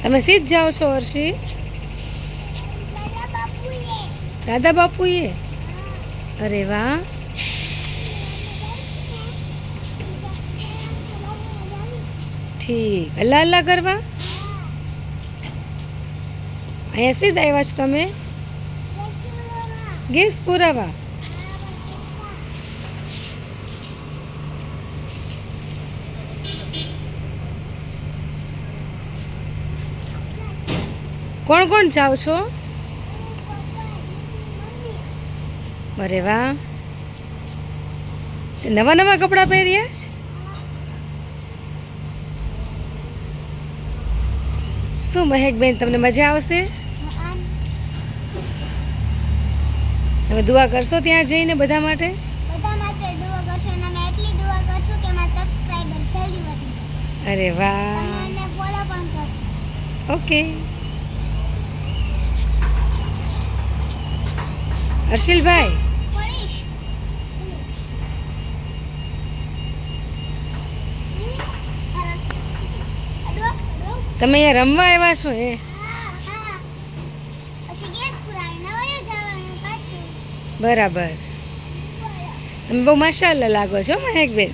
તમે સીધ જાઓ છો હર્ષી? દાદા બાપુએ? અરે વાહ. ઠીક. અલ્લા અલ્લા કરવા અહીંયા સીધ આવ્યા છો તમે? ગેસ પુરાવા. કોણ કોણ જાઓ છો? અરે વાહ. નવા નવા કપડાં પહેર્યા છે? શું મહેકબેન, તમને મજા આવશે? તમે દુઆ કરશો ત્યાં જઈને બધા માટે? બધા માટે દુઆ કરશો અને મેં એટલી દુઆ કરશું કે મારા સબસ્ક્રાઇબર જલ્દી વધી જાય. અરે વાહ. તમે એને ફોલો પણ કરજો. ઓકે. હર્ષિલભાઈ, પડીશ. તમે અહીંયા રમવા આવ્યા છો એ? પછી ગેસ પુરાવીને વયો જવાનું પાછું. બરાબર. તમે બહુ માશાઅલ્લાહ લાગો છો મહેકબેન.